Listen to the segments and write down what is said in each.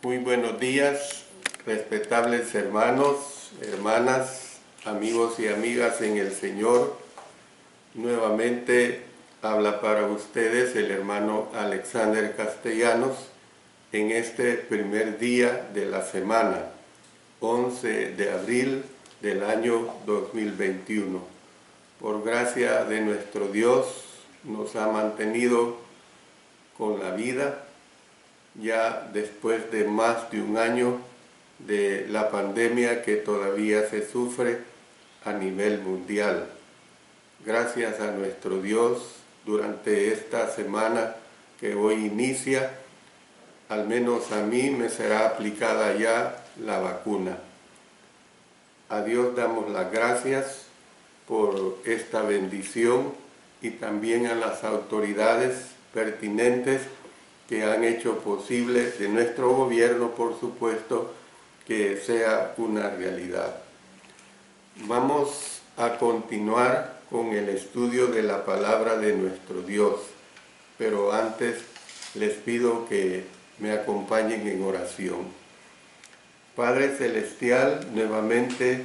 Muy buenos días, respetables hermanos, hermanas, amigos y amigas en el Señor. Nuevamente habla para ustedes el hermano Alexander Castellanos en este primer día de la semana, 11 de abril del año 2021. Por gracia de nuestro Dios nos ha mantenido con la vida ya después de más de un año de la pandemia que todavía se sufre a nivel mundial. Gracias a nuestro Dios, durante esta semana que hoy inicia, al menos a mí me será aplicada ya la vacuna. A Dios damos las gracias por esta bendición y también a las autoridades pertinentes que han hecho posible de nuestro gobierno, por supuesto, que sea una realidad. Vamos a continuar con el estudio de la palabra de nuestro Dios, pero antes les pido que me acompañen en oración. Padre Celestial, nuevamente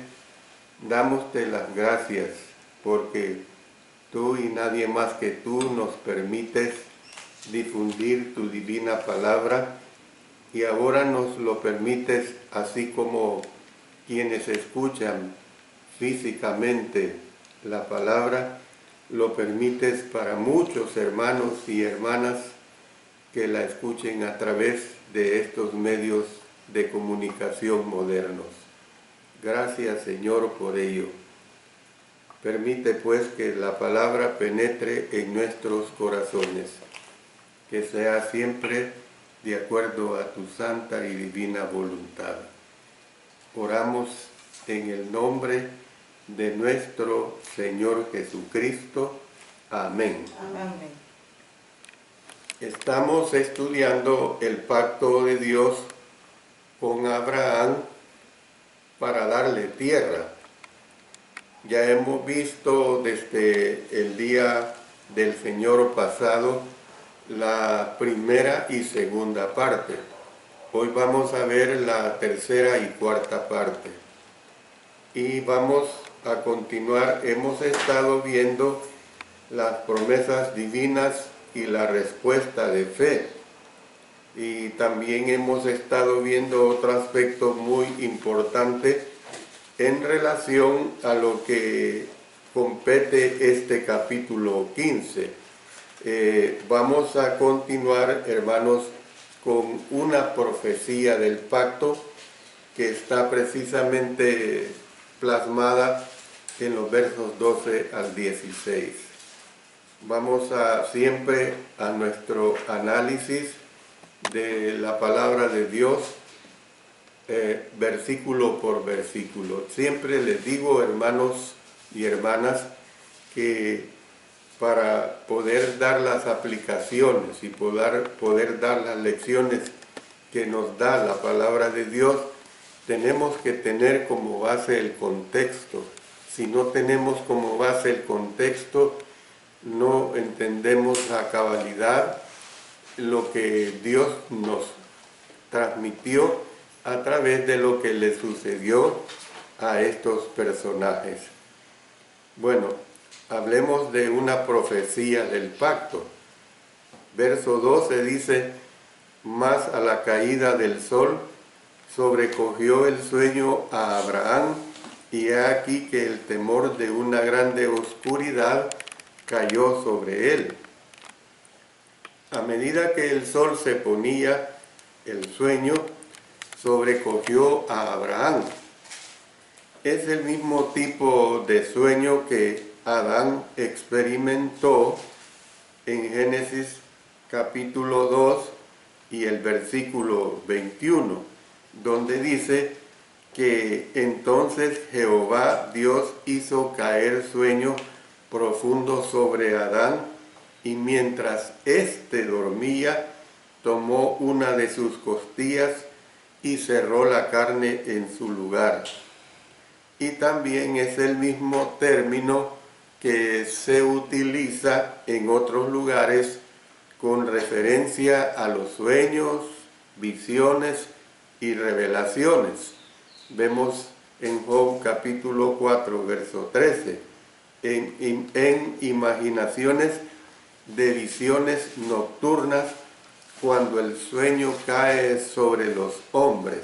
dámoste las gracias porque tú y nadie más que tú nos permites difundir tu divina palabra y ahora nos lo permites, así como quienes escuchan físicamente la palabra, lo permites para muchos hermanos y hermanas que la escuchen a través de estos medios de comunicación modernos. Gracias, Señor, por ello. Permite pues que la palabra penetre en nuestros corazones, que sea siempre de acuerdo a tu santa y divina voluntad. Oramos en el nombre de nuestro Señor Jesucristo. Amén. Amén. Estamos estudiando el pacto de Dios con Abraham para darle tierra. Ya hemos visto desde el día del Señor pasado la primera y segunda parte. Hoy vamos a ver la tercera y cuarta parte. Y vamos a continuar. Hemos estado viendo las promesas divinas y la respuesta de fe. Y también hemos estado viendo otro aspecto muy importante en relación a lo que compete este capítulo 15. Vamos a continuar, hermanos, con una profecía del pacto que está precisamente plasmada en los versos 12 al 16. Vamos siempre a nuestro análisis de la palabra de Dios, versículo por versículo. Siempre les digo, hermanos y hermanas, que para poder dar las aplicaciones y poder dar las lecciones que nos da la palabra de Dios, tenemos que tener como base el contexto. Si no tenemos como base el contexto, no entendemos a cabalidad lo que Dios nos transmitió a través de lo que le sucedió a estos personajes. Bueno, hablemos de una profecía del pacto. Verso 12 dice: mas a la caída del sol sobrecogió el sueño a Abraham, y he aquí que el temor de una grande oscuridad cayó sobre él. A medida que el sol se ponía, el sueño sobrecogió a Abraham. Es el mismo tipo de sueño que Adán experimentó en Génesis capítulo 2 y el versículo 21, donde dice que entonces Jehová Dios hizo caer sueño profundo sobre Adán, y mientras éste dormía, tomó una de sus costillas y cerró la carne en su lugar. Y también es el mismo término que se utiliza en otros lugares con referencia a los sueños, visiones y revelaciones. Vemos en Job capítulo 4, verso 13, en imaginaciones de visiones nocturnas cuando el sueño cae sobre los hombres.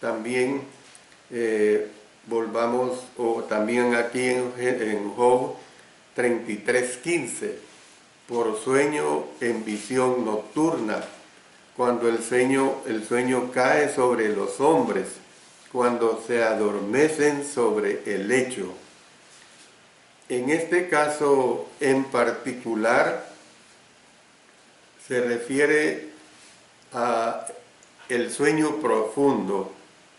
También también aquí en Job 33:15, por sueño en visión nocturna, cuando el sueño cae sobre los hombres, cuando se adormecen sobre el lecho. En este caso en particular se refiere a el sueño profundo.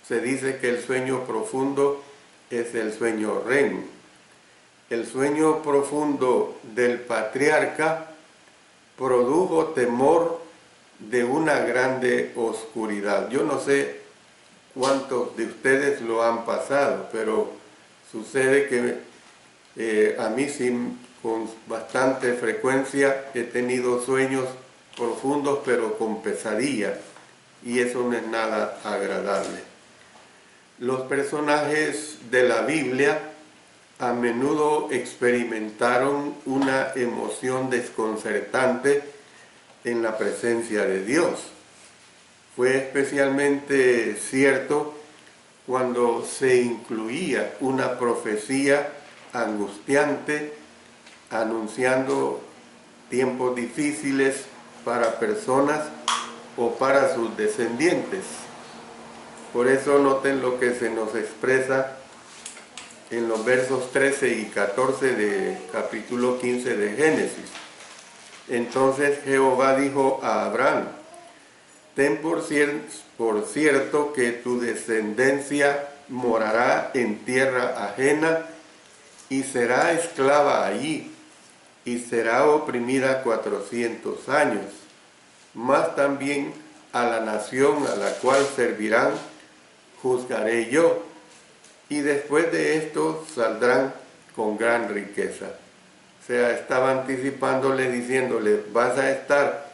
Se dice que el sueño profundo es el sueño REM. El sueño profundo del patriarca produjo temor de una grande oscuridad. Yo no sé cuántos de ustedes lo han pasado, pero sucede que a mí sí, con bastante frecuencia he tenido sueños profundos, pero con pesadillas, y eso no es nada agradable. Los personajes de la Biblia a menudo experimentaron una emoción desconcertante en la presencia de Dios. Fue especialmente cierto cuando se incluía una profecía angustiante anunciando tiempos difíciles para personas o para sus descendientes. Por eso noten lo que se nos expresa en los versos 13 y 14 de capítulo 15 de Génesis. Entonces Jehová dijo a Abraham: ten por cierto que tu descendencia morará en tierra ajena y será esclava allí, y será oprimida 400 años. Mas también a la nación a la cual servirán juzgaré yo, y después de esto saldrán con gran riqueza. O sea, estaba anticipándole, diciéndole: vas a estar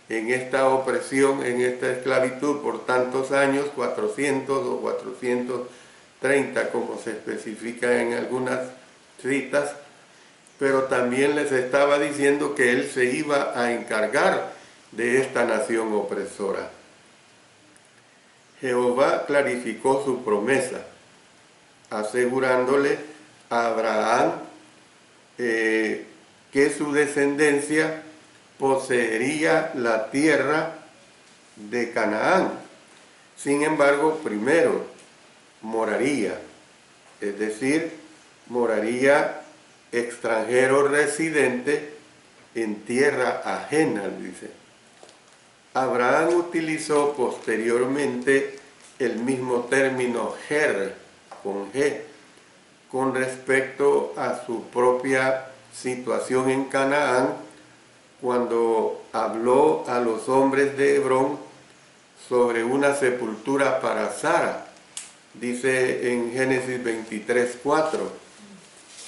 en esta opresión, en esta esclavitud por tantos años, 400 o 430, como se especifica en algunas citas, pero también les estaba diciendo que él se iba a encargar de esta nación opresora. Jehová clarificó su promesa, asegurándole a Abraham que su descendencia poseería la tierra de Canaán. Sin embargo, primero moraría, es decir, moraría extranjero residente en tierra ajena, dice. Abraham utilizó posteriormente el mismo término ger, con G, con respecto a su propia situación en Canaán, cuando habló a los hombres de Hebrón sobre una sepultura para Sara. Dice en Génesis 23:4,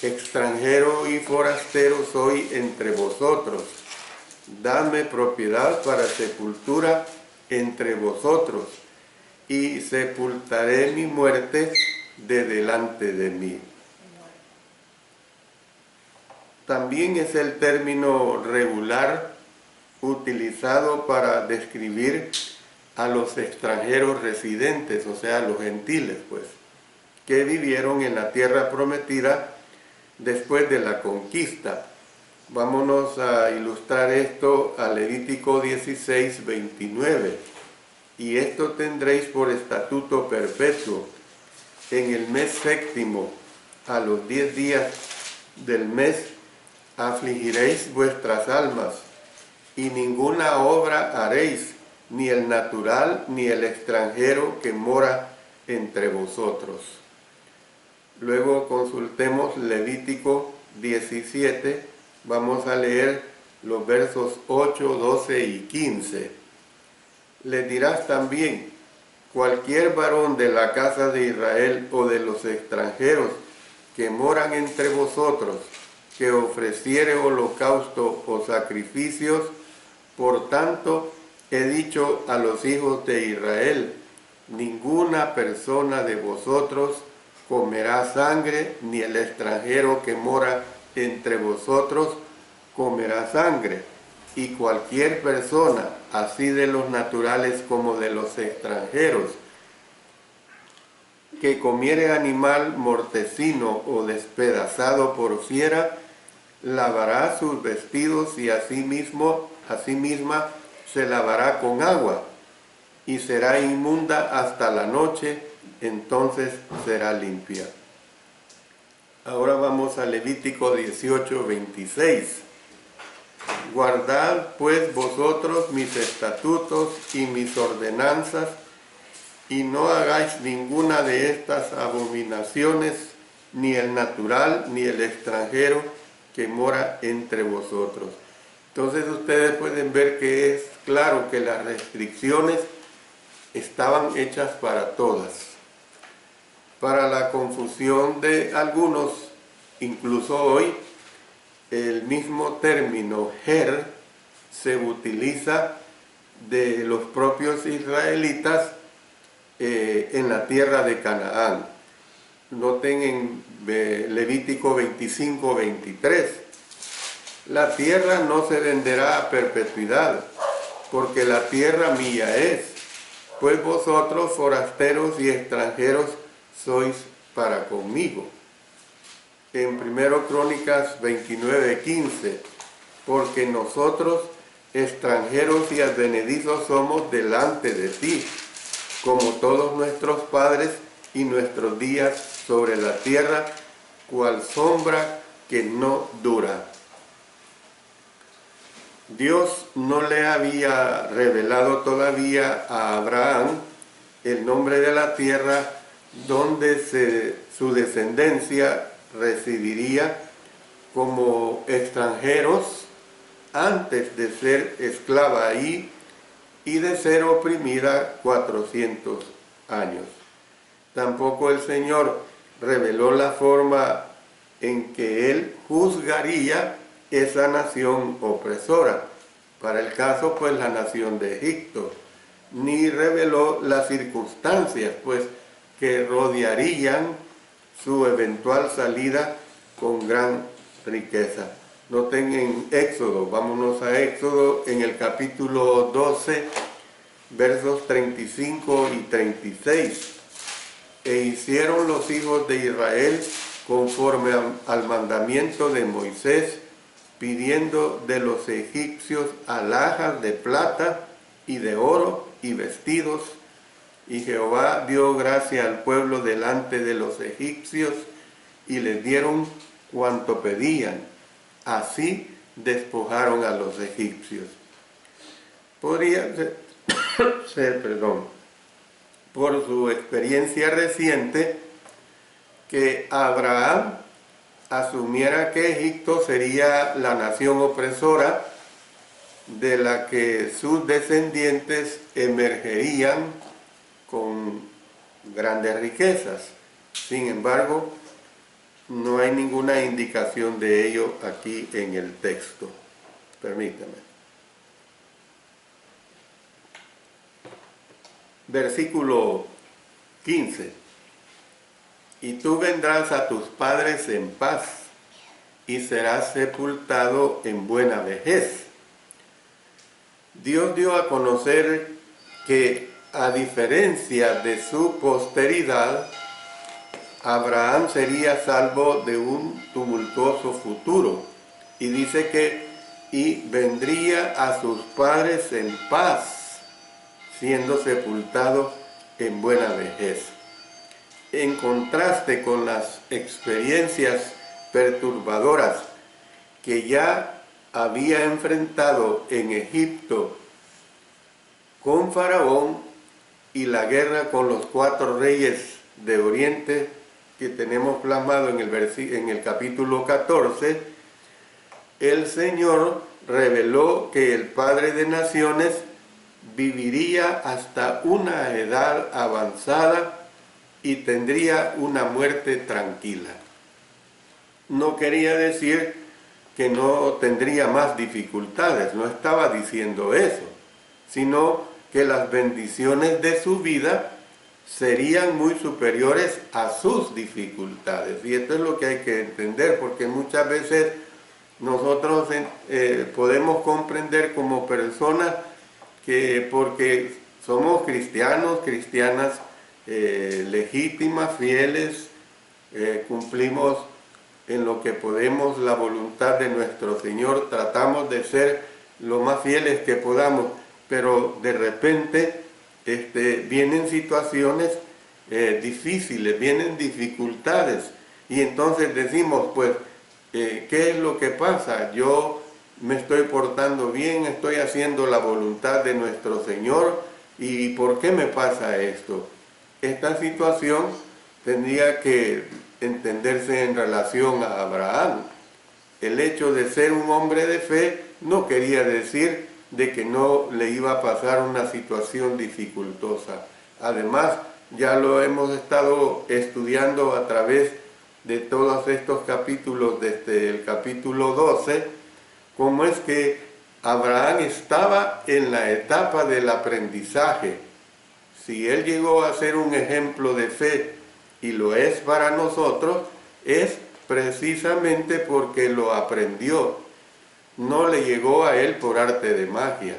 extranjero y forastero soy entre vosotros, dame propiedad para sepultura entre vosotros, y sepultaré mi muerte de delante de mí. También es el término regular utilizado para describir a los extranjeros residentes, o sea, los gentiles, pues, que vivieron en la tierra prometida después de la conquista. Vámonos a ilustrar esto a Levítico 16:29. Y esto tendréis por estatuto perpetuo: en el mes séptimo, a los 10 días del mes, afligiréis vuestras almas, y ninguna obra haréis, ni el natural ni el extranjero que mora entre vosotros. Luego consultemos Levítico 17, vamos a leer los versos 8, 12 y 15. Les dirás también: cualquier varón de la casa de Israel o de los extranjeros que moran entre vosotros, que ofreciere holocausto o sacrificios, por tanto he dicho a los hijos de Israel: ninguna persona de vosotros comerá sangre, ni el extranjero que mora entre vosotros comerá sangre. Y cualquier persona, así de los naturales como de los extranjeros, que comiere animal mortecino o despedazado por fiera, lavará sus vestidos y asimisma se lavará con agua, y será inmunda hasta la noche, entonces será limpia. Ahora vamos a Levítico 18:26. Guardad pues vosotros mis estatutos y mis ordenanzas, y no hagáis ninguna de estas abominaciones, ni el natural, ni el extranjero que mora entre vosotros. Entonces ustedes pueden ver que es claro que las restricciones estaban hechas para todas. Para la confusión de algunos, incluso hoy, el mismo término ger se utiliza de los propios israelitas en la tierra de Canaán. Noten en Levítico 25:23, la tierra no se venderá a perpetuidad, porque la tierra mía es, pues vosotros forasteros y extranjeros sois para conmigo. En 1 Crónicas 29:15, porque nosotros extranjeros y advenedizos somos delante de ti, como todos nuestros padres y nuestros días sobre la tierra, cual sombra que no dura. Dios no le había revelado todavía a Abraham el nombre de la tierra donde su descendencia residiría como extranjeros antes de ser esclava ahí y de ser oprimida 400 años. Tampoco el Señor reveló la forma en que Él juzgaría esa nación opresora, para el caso pues la nación de Egipto, ni reveló las circunstancias pues que rodearían su eventual salida con gran riqueza. Noten en Éxodo, vámonos a Éxodo en el capítulo 12, versos 35 y 36. E hicieron los hijos de Israel conforme al mandamiento de Moisés, pidiendo de los egipcios alhajas de plata y de oro y vestidos. Y Jehová dio gracia al pueblo delante de los egipcios, y les dieron cuanto pedían. Así despojaron a los egipcios. Podría ser, por su experiencia reciente, que Abraham asumiera que Egipto sería la nación opresora de la que sus descendientes emergerían con grandes riquezas. Sin embargo, no hay ninguna indicación de ello aquí en el texto. Permítame. Versículo 15. Y tú vendrás a tus padres en paz, y serás sepultado en buena vejez. Dios dio a conocer que, a diferencia de su posteridad, Abraham sería salvo de un tumultuoso futuro. Y dice que y vendría a sus padres en paz, siendo sepultado en buena vejez. En contraste con las experiencias perturbadoras que ya había enfrentado en Egipto con Faraón y la guerra con los 4 reyes de Oriente que tenemos plasmado en el capítulo 14, el Señor reveló que el Padre de Naciones viviría hasta una edad avanzada y tendría una muerte tranquila. No quería decir que no tendría más dificultades, no estaba diciendo eso, sino que las bendiciones de su vida serían muy superiores a sus dificultades. Y esto es lo que hay que entender, porque muchas veces nosotros podemos comprender como personas que porque somos cristianos, cristianas legítimas, fieles, cumplimos en lo que podemos la voluntad de nuestro Señor, tratamos de ser lo más fieles que podamos, pero de repente vienen situaciones difíciles, vienen dificultades, y entonces decimos, pues, ¿qué es lo que pasa? Yo me estoy portando bien, estoy haciendo la voluntad de nuestro Señor, ¿y por qué me pasa esto? Esta situación tendría que entenderse en relación a Abraham. El hecho de ser un hombre de fe no quería decir de que no le iba a pasar una situación dificultosa. Además, ya lo hemos estado estudiando a través de todos estos capítulos, desde el capítulo 12, cómo es que Abraham estaba en la etapa del aprendizaje. Si él llegó a ser un ejemplo de fe, y lo es para nosotros, es precisamente porque lo aprendió. No le llegó a él por arte de magia.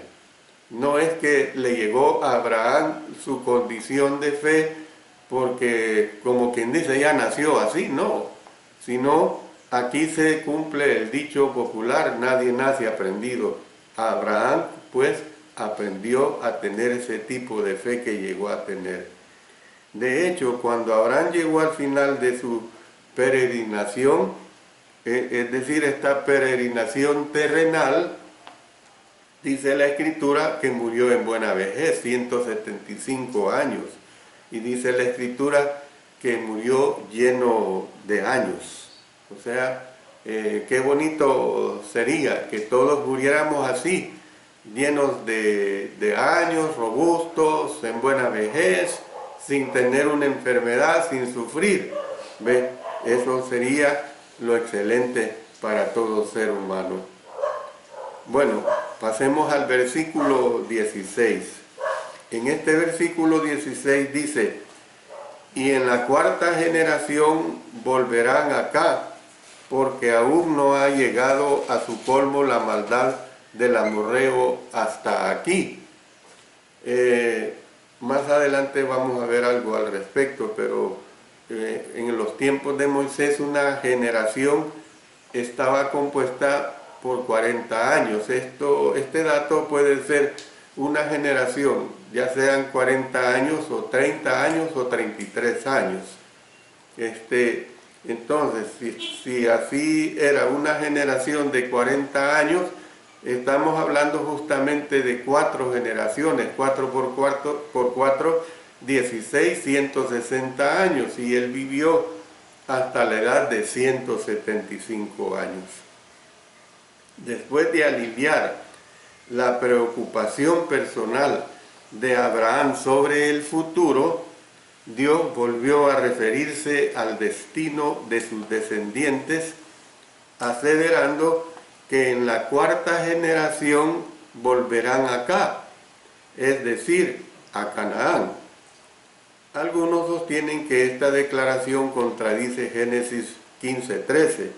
No es que le llegó a Abraham su condición de fe porque, como quien dice, ya nació así, no. Sino, aquí se cumple el dicho popular, nadie nace aprendido. Abraham, pues, aprendió a tener ese tipo de fe que llegó a tener. De hecho, cuando Abraham llegó al final de su peregrinación, es decir, esta peregrinación terrenal, dice la Escritura que murió en buena vejez, 175 años. Y dice la Escritura que murió lleno de años. O sea, qué bonito sería que todos muriéramos así, llenos de años, robustos, en buena vejez, sin tener una enfermedad, sin sufrir. ¿Ve? Eso sería lo excelente para todo ser humano. Bueno, pasemos al versículo 16. En este versículo 16 dice, y en la cuarta generación volverán acá, porque aún no ha llegado a su colmo la maldad del amorreo hasta aquí. Más adelante vamos a ver algo al respecto, pero en los tiempos de Moisés una generación estaba compuesta por 40 años. Este dato puede ser una generación, ya sean 40 años o 30 años o 33 años. Entonces, si así era una generación de 40 años, estamos hablando justamente de 4 generaciones, 4 por 4, 16, 160 años, y él vivió hasta la edad de 175 años. Después de aliviar la preocupación personal de Abraham sobre el futuro, Dios volvió a referirse al destino de sus descendientes, aseverando que en la cuarta generación volverán acá, es decir, a Canaán. Algunos sostienen que esta declaración contradice Génesis 15:13.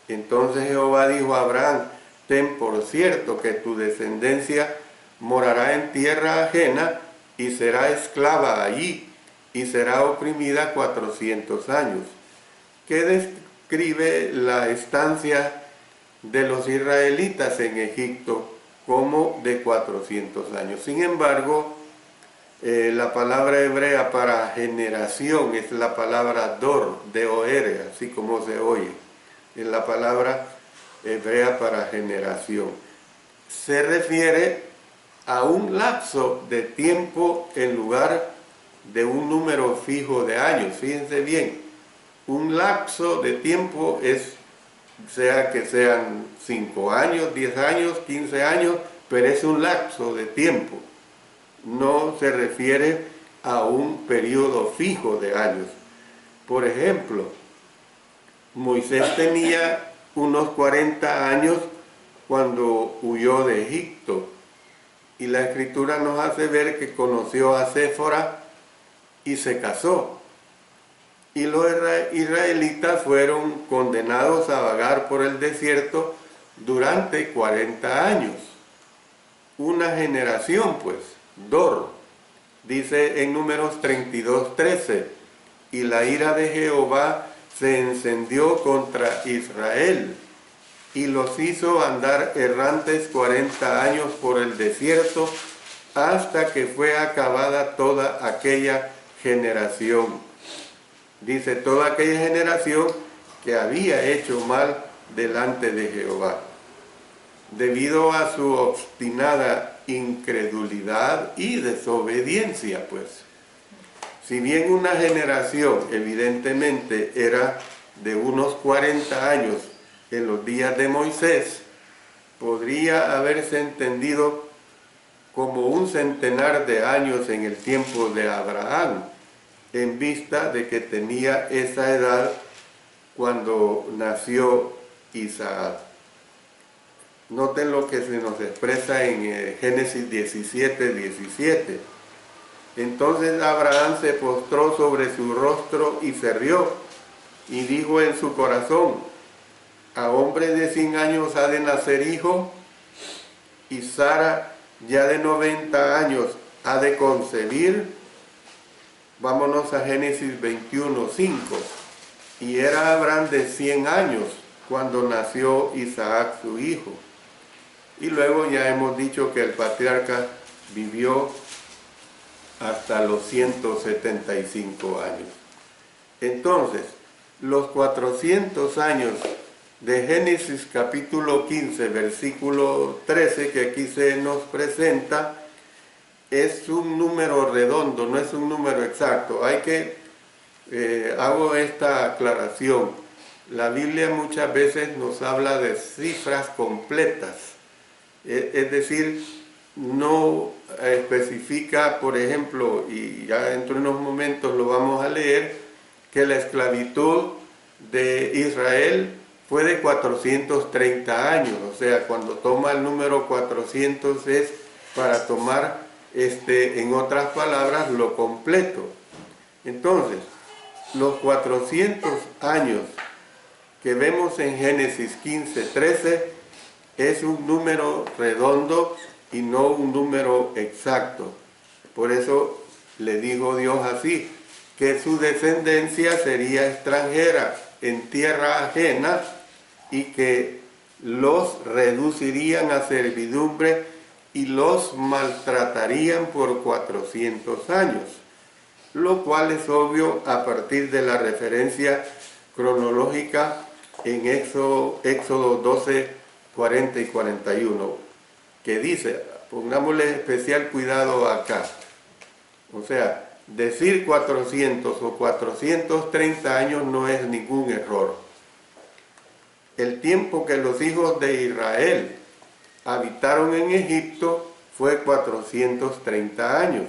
Entonces Jehová dijo a Abraham, ten por cierto que tu descendencia morará en tierra ajena y será esclava allí y será oprimida 400 años. ¿Qué describe la estancia de los israelitas en Egipto como de 400 años? Sin embargo, la palabra hebrea para generación es la palabra dor, de oer, así como se oye. Es la palabra hebrea para generación. Se refiere a un lapso de tiempo en lugar de un número fijo de años. Fíjense bien, un lapso de tiempo es, sea que sean 5 años, 10 años, 15 años, pero es un lapso de tiempo. No se refiere a un periodo fijo de años. Por ejemplo, Moisés tenía unos 40 años cuando huyó de Egipto, y la Escritura nos hace ver que conoció a Séfora y se casó. Y los israelitas fueron condenados a vagar por el desierto durante 40 años. Una generación, pues, Dor, dice en Números 32:13, y la ira de Jehová se encendió contra Israel, y los hizo andar errantes 40 años por el desierto, hasta que fue acabada toda aquella generación. Dice, toda aquella generación que había hecho mal delante de Jehová, debido a su obstinada incredulidad y desobediencia, pues. Si bien una generación evidentemente era de unos 40 años en los días de Moisés, podría haberse entendido como un centenar de años en el tiempo de Abraham, en vista de que tenía esa edad cuando nació Isaac. Noten lo que se nos expresa en Génesis 17:17. Entonces Abraham se postró sobre su rostro y se rió, y dijo en su corazón, a hombre de 100 años ha de nacer hijo, y Sara ya de 90 años ha de concebir. Vámonos a Génesis 21:5. Y era Abraham de 100 años cuando nació Isaac su hijo. Y luego ya hemos dicho que el patriarca vivió hasta los 175 años. Entonces, los 400 años de Génesis capítulo 15, versículo 13, que aquí se nos presenta, es un número redondo, no es un número exacto. Hago esta aclaración. La Biblia muchas veces nos habla de cifras completas. Es decir, no especifica, por ejemplo, y ya dentro de unos momentos lo vamos a leer, que la esclavitud de Israel fue de 430 años. O sea, cuando toma el número 400 es para tomar en otras palabras, lo completo. Entonces, los 400 años que vemos en Génesis 15:13 es un número redondo y no un número exacto. Por eso le dijo Dios así, que su descendencia sería extranjera en tierra ajena y que los reducirían a servidumbre y los maltratarían por 400 años, lo cual es obvio a partir de la referencia cronológica en Éxodo 12, 40 y 41, que dice, pongámosle especial cuidado acá, o sea, decir 400 o 430 años no es ningún error. El tiempo que los hijos de Israel habitaron en Egipto fue 430 años.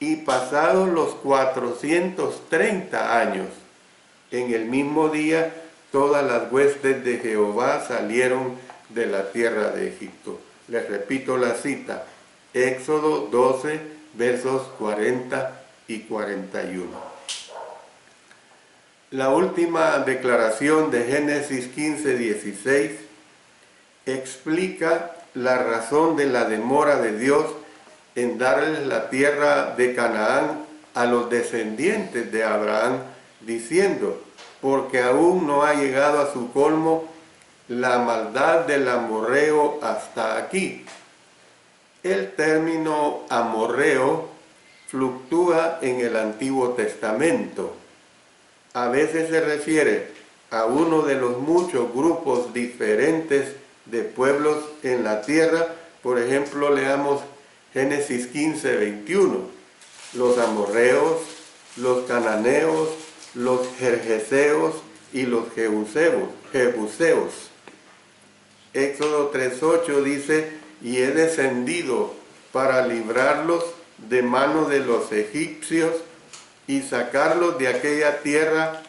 Y pasados los 430 años, en el mismo día, todas las huestes de Jehová salieron de la tierra de Egipto. Les repito la cita, Éxodo 12, versos 40 y 41. La última declaración de Génesis 15:16 explica la razón de la demora de Dios en darles la tierra de Canaán a los descendientes de Abraham, diciendo, porque aún no ha llegado a su colmo la maldad del amorreo hasta aquí. El término amorreo fluctúa en el Antiguo Testamento. A veces se refiere a uno de los muchos grupos diferentes de pueblos en la tierra. Por ejemplo, leamos Génesis 15:21. Los amorreos, los cananeos, los gergeseos y los jebuseos. Éxodo 3:8 dice, y he descendido para librarlos de mano de los egipcios y sacarlos de aquella tierra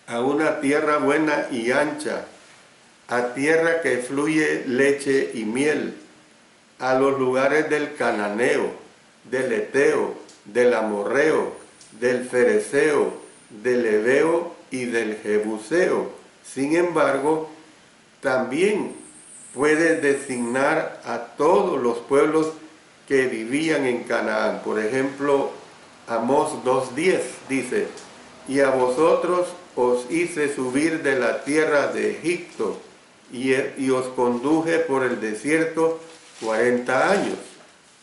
a una tierra buena y ancha, a tierra que fluye leche y miel, a los lugares del cananeo, del eteo, del amorreo, del fereceo, del heveo y del jebuseo. Sin embargo, también puede designar a todos los pueblos que vivían en Canaán. Por ejemplo, Amós 2:10 dice: y a vosotros os hice subir de la tierra de Egipto, y os conduje por el desierto 40 años,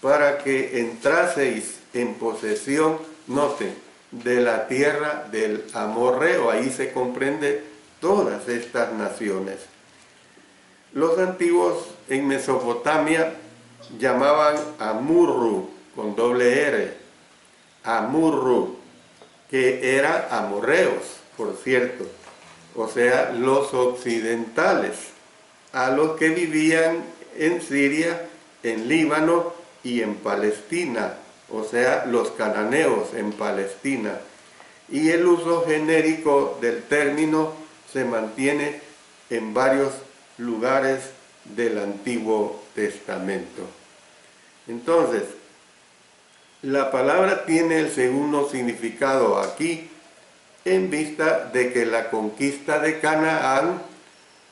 para que entraseis en posesión, noten, de la tierra del amorreo. Ahí se comprende todas estas naciones. Los antiguos en Mesopotamia llamaban Amurru, con doble R, Amurru, que era amorreos, por cierto, o sea, los occidentales, a los que vivían en Siria, en Líbano y en Palestina, o sea, los cananeos en Palestina. Y el uso genérico del término se mantiene en varios lugares del Antiguo Testamento. Entonces, la palabra tiene el segundo significado aquí, en vista de que la conquista de Canaán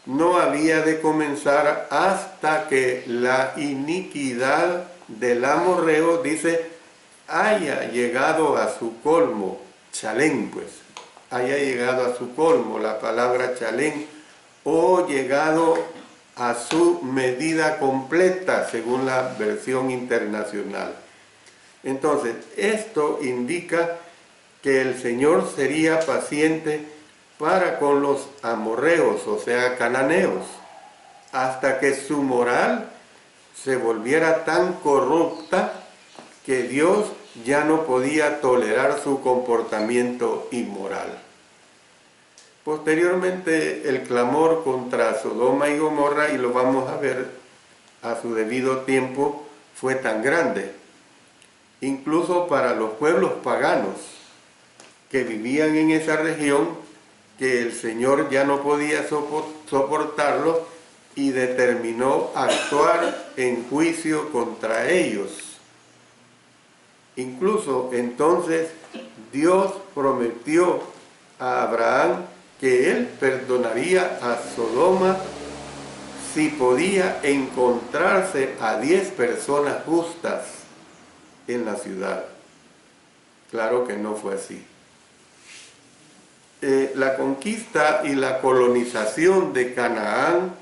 no había de comenzar hasta que la iniquidad del amorreo, dice, haya llegado a su colmo. Chalén, pues, haya llegado a su colmo, la palabra chalén, o llegado a su medida completa, según la versión internacional. Entonces, esto indica que el Señor sería paciente para con los amorreos, o sea, cananeos, hasta que su moral se volviera tan corrupta que Dios ya no podía tolerar su comportamiento inmoral. Posteriormente, el clamor contra Sodoma y Gomorra, y lo vamos a ver a su debido tiempo, fue tan grande, incluso para los pueblos paganos que vivían en esa región, que el Señor ya no podía soportarlo y determinó actuar en juicio contra ellos. Incluso entonces Dios prometió a Abraham que él perdonaría a Sodoma si podía encontrarse a 10 personas justas en la ciudad. Claro que no fue así. La conquista y la colonización de Canaán,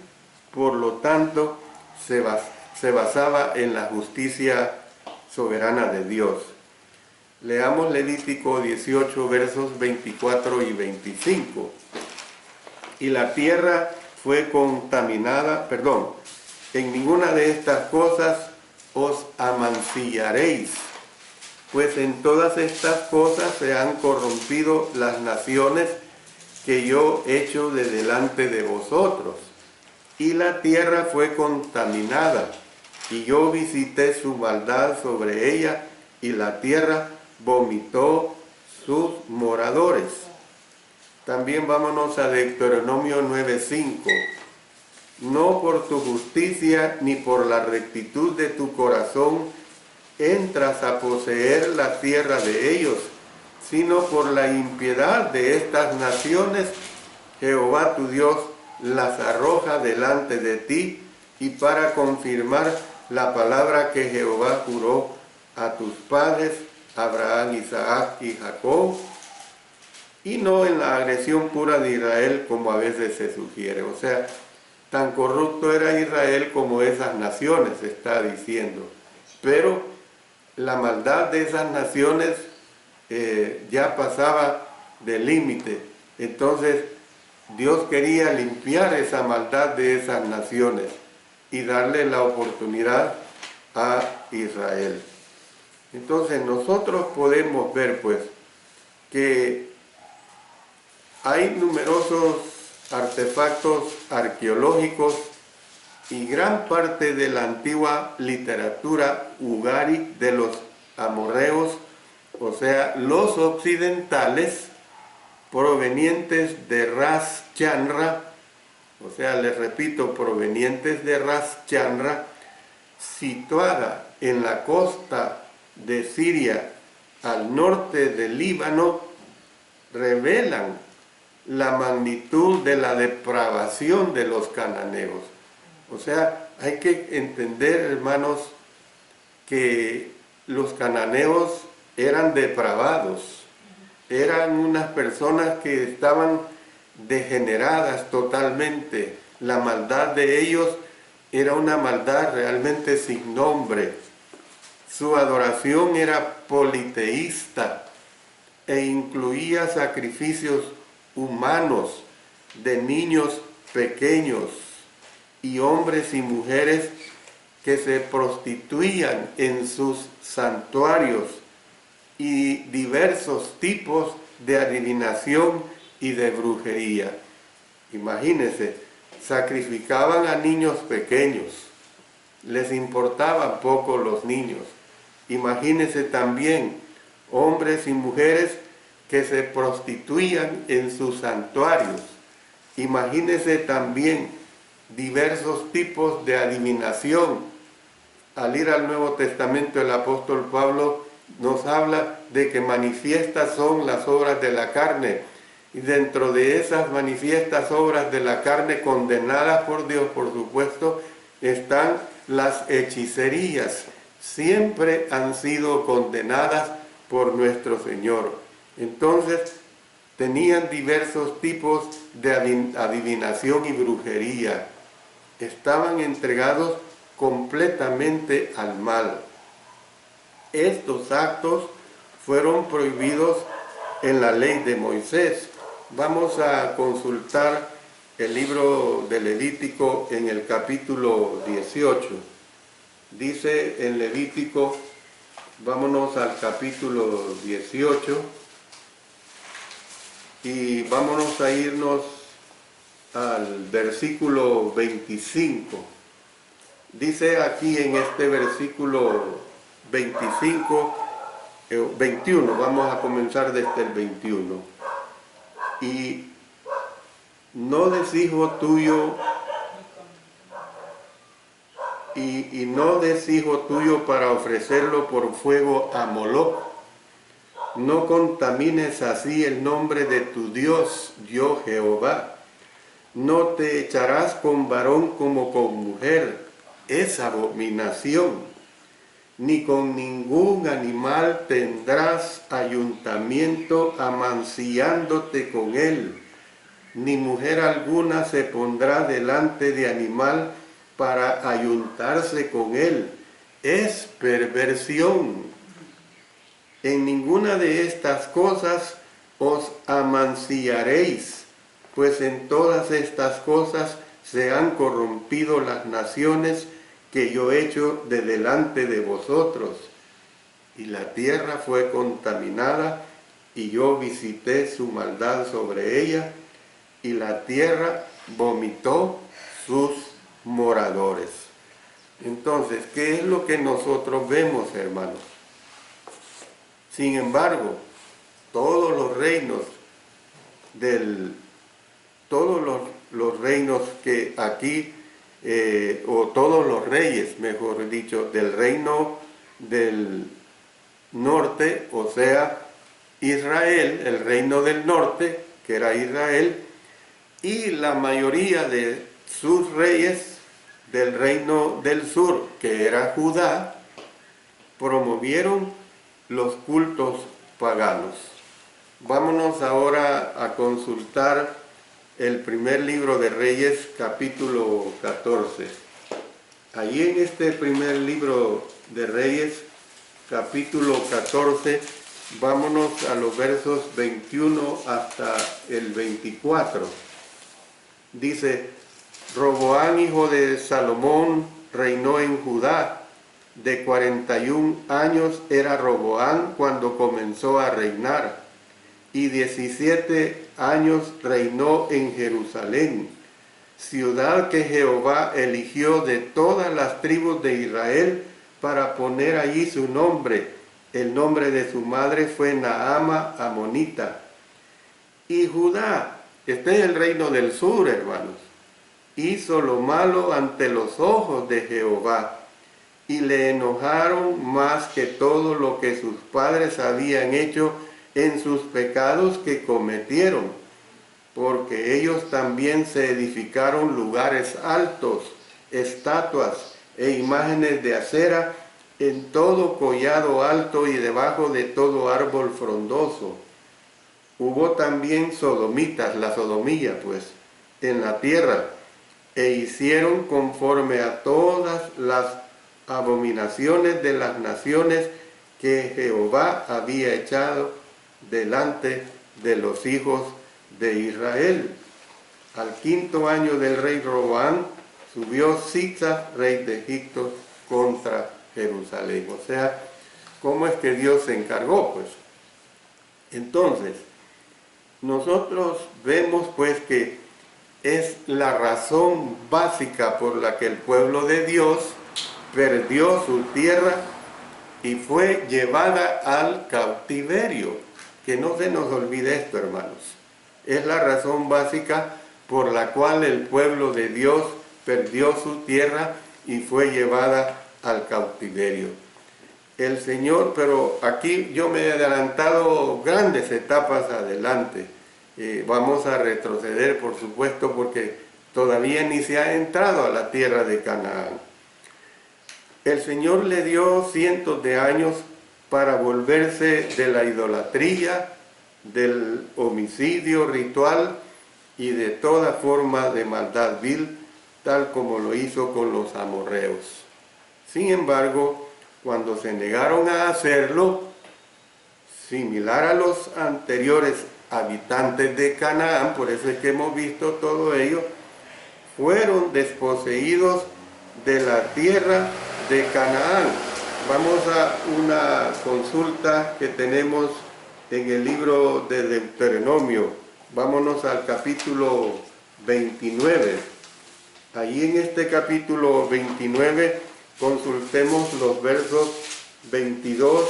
por lo tanto, se basaba en la justicia soberana de Dios. Leamos Levítico 18, versos 24 y 25. Y la tierra fue contaminada, en ninguna de estas cosas os amancillaréis, pues en todas estas cosas se han corrompido las naciones que yo echo de delante de vosotros. Y la tierra fue contaminada, y yo visité su maldad sobre ella, y la tierra vomitó sus moradores. También vámonos a Deuteronomio 9:5. No por tu justicia ni por la rectitud de tu corazón entras a poseer la tierra de ellos, sino por la impiedad de estas naciones, Jehová tu Dios las arroja delante de ti, y para confirmar la palabra que Jehová juró a tus padres, Abraham, Isaac y Jacob, y no en la agresión pura de Israel como a veces se sugiere. O sea, tan corrupto era Israel como esas naciones, está diciendo. Pero la maldad de esas naciones ya pasaba del límite. Entonces, Dios quería limpiar esa maldad de esas naciones y darle la oportunidad a Israel. Entonces, nosotros podemos ver, pues, que hay numerosos artefactos arqueológicos y gran parte de la antigua literatura ugaric de los amorreos, o sea, los occidentales, provenientes de Ras Chanra, o sea, les repito, provenientes de Ras Chanra, situada en la costa de Siria al norte del Líbano revelan la magnitud de la depravación de los cananeos. O sea, hay que entender, hermanos, que los cananeos eran depravados, eran unas personas que estaban degeneradas totalmente. La maldad de ellos era una maldad realmente sin nombre. Su adoración era politeísta e incluía sacrificios humanos de niños pequeños y hombres y mujeres que se prostituían en sus santuarios y diversos tipos de adivinación y de brujería. Imagínense, sacrificaban a niños pequeños, les importaban poco los niños. Imagínense también hombres y mujeres que se prostituían en sus santuarios. Imagínense también diversos tipos de adivinación. Al ir al Nuevo Testamento, el apóstol Pablo nos habla de que manifiestas son las obras de la carne, y dentro de esas manifiestas obras de la carne condenadas por Dios, por supuesto, están las hechicerías. Siempre han sido condenadas por nuestro Señor. Entonces, tenían diversos tipos de adivinación y brujería. Estaban entregados completamente al mal. Estos actos fueron prohibidos en la ley de Moisés. Vamos a consultar el libro de Levítico en el capítulo 18. Dice en Levítico, vámonos al capítulo 18 y vámonos a irnos al versículo 25. Dice aquí en este versículo 21, vamos a comenzar desde el 21. Y no des hijo tuyo, y no des hijo tuyo para ofrecerlo por fuego a Moloc. No contamines así el nombre de tu Dios, yo Jehová. No te echarás con varón como con mujer, es abominación. Ni con ningún animal tendrás ayuntamiento amancillándote con él, ni mujer alguna se pondrá delante de animal para ayuntarse con él. Es perversión. En ninguna de estas cosas os amancillaréis, pues en todas estas cosas se han corrompido las naciones que yo he hecho de delante de vosotros. Y la tierra fue contaminada, y yo visité su maldad sobre ella, y la tierra vomitó sus moradores. Entonces, ¿qué es lo que nosotros vemos, hermanos? Sin embargo, todos los reinos los reinos que aquí, o todos los reyes, mejor dicho, del reino del norte, o sea, Israel, el reino del norte, que era Israel, y la mayoría de sus reyes del reino del sur, que era Judá, promovieron los cultos paganos. Vámonos ahora a consultar el primer libro de Reyes, capítulo 14. Allí en este primer libro de Reyes, capítulo 14, vámonos a los versos 21 hasta el 24. Dice, Roboán, hijo de Salomón, reinó en Judá. De 41 años era Roboán cuando comenzó a reinar, y 17 años reinó en Jerusalén, ciudad que Jehová eligió de todas las tribus de Israel para poner allí su nombre. El nombre de su madre fue Naama Amonita. Y Judá, este es el reino del sur, hermanos, hizo lo malo ante los ojos de Jehová, y le enojaron más que todo lo que sus padres habían hecho en sus pecados que cometieron, porque ellos también se edificaron lugares altos, estatuas e imágenes de acera en todo collado alto y debajo de todo árbol frondoso. Hubo también sodomitas, la sodomía pues, en la tierra, e hicieron conforme a todas las abominaciones de las naciones que Jehová había echado delante de los hijos de Israel. Al 5.º año del rey Roboam, subió Sitsa, rey de Egipto, contra Jerusalén. O sea, ¿cómo es que Dios se encargó? Pues, entonces, nosotros vemos pues que es la razón básica por la que el pueblo de Dios perdió su tierra y fue llevada al cautiverio. Que no se nos olvide esto, hermanos. Es la razón básica por la cual el pueblo de Dios perdió su tierra y fue llevada al cautiverio. El Señor, pero aquí yo me he adelantado grandes etapas adelante. Vamos a retroceder, por supuesto, porque todavía ni se ha entrado a la tierra de Canaán. El Señor le dio cientos de años para volverse de la idolatría, del homicidio ritual y de toda forma de maldad vil, tal como lo hizo con los amorreos. Sin embargo, cuando se negaron a hacerlo, similar a los anteriores habitantes de Canaán, por eso es que hemos visto todo ello, fueron desposeídos de la tierra de Canaán. Vamos a una consulta que tenemos en el libro de Deuteronomio. Vámonos al capítulo 29. Allí en este capítulo 29 consultemos los versos 22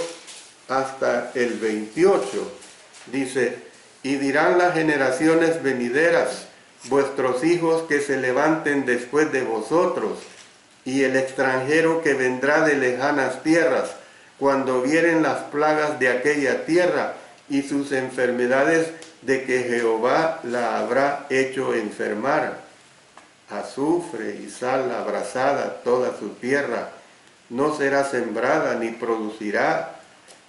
hasta el 28. Dice: y dirán las generaciones venideras, vuestros hijos que se levanten después de vosotros, y el extranjero que vendrá de lejanas tierras, cuando vieren las plagas de aquella tierra y sus enfermedades de que Jehová la habrá hecho enfermar. Azufre y sal abrasada toda su tierra, no será sembrada ni producirá,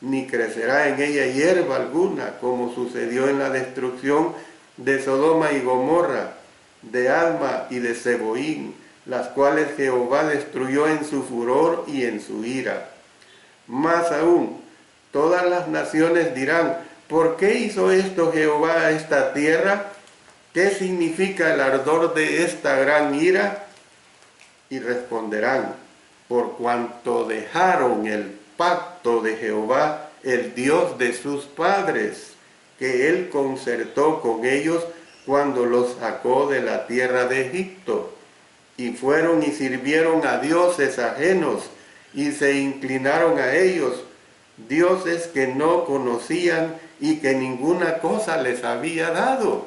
ni crecerá en ella hierba alguna, como sucedió en la destrucción de Sodoma y Gomorra, de Adma y de Zeboín, las cuales Jehová destruyó en su furor y en su ira. Más aún, todas las naciones dirán: ¿por qué hizo esto Jehová a esta tierra? ¿Qué significa el ardor de esta gran ira? Y responderán: por cuanto dejaron el pacto de Jehová, el Dios de sus padres, que él concertó con ellos cuando los sacó de la tierra de Egipto, y fueron y sirvieron a dioses ajenos, y se inclinaron a ellos, dioses que no conocían y que ninguna cosa les había dado.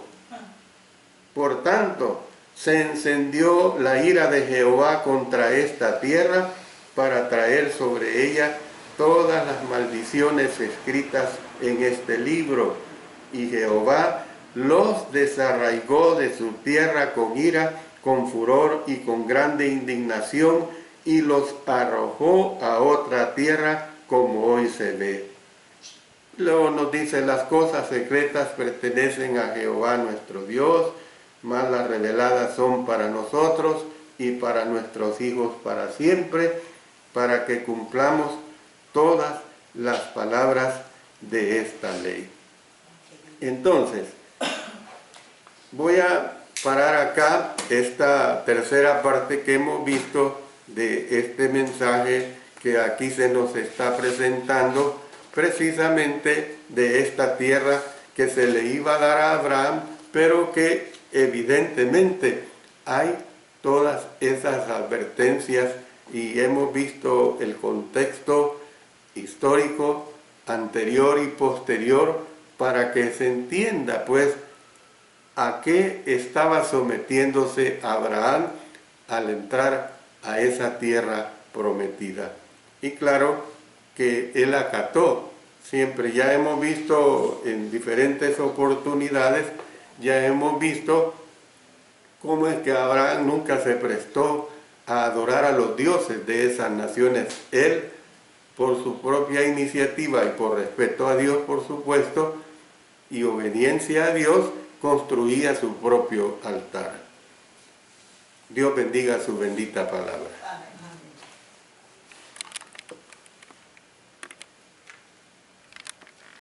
Por tanto, se encendió la ira de Jehová contra esta tierra para traer sobre ella todas las maldiciones escritas en este libro. Y Jehová los desarraigó de su tierra con ira, con furor y con grande indignación, y los arrojó a otra tierra como hoy se ve. Luego nos dice: las cosas secretas pertenecen a Jehová nuestro Dios, mas las reveladas son para nosotros y para nuestros hijos para siempre, para que cumplamos todas las palabras de esta ley. Entonces, voy a parar acá esta tercera parte que hemos visto de este mensaje que aquí se nos está presentando, precisamente de esta tierra que se le iba a dar a Abraham, pero que evidentemente hay todas esas advertencias, y hemos visto el contexto histórico anterior y posterior para que se entienda pues a qué estaba sometiéndose Abraham al entrar a esa tierra prometida. Y claro que él acató siempre. Ya hemos visto en diferentes oportunidades, ya hemos visto cómo es que Abraham nunca se prestó a adorar a los dioses de esas naciones. Él, por su propia iniciativa y por respeto a Dios, por supuesto, y obediencia a Dios, construía su propio altar. Dios bendiga su bendita palabra. Amén.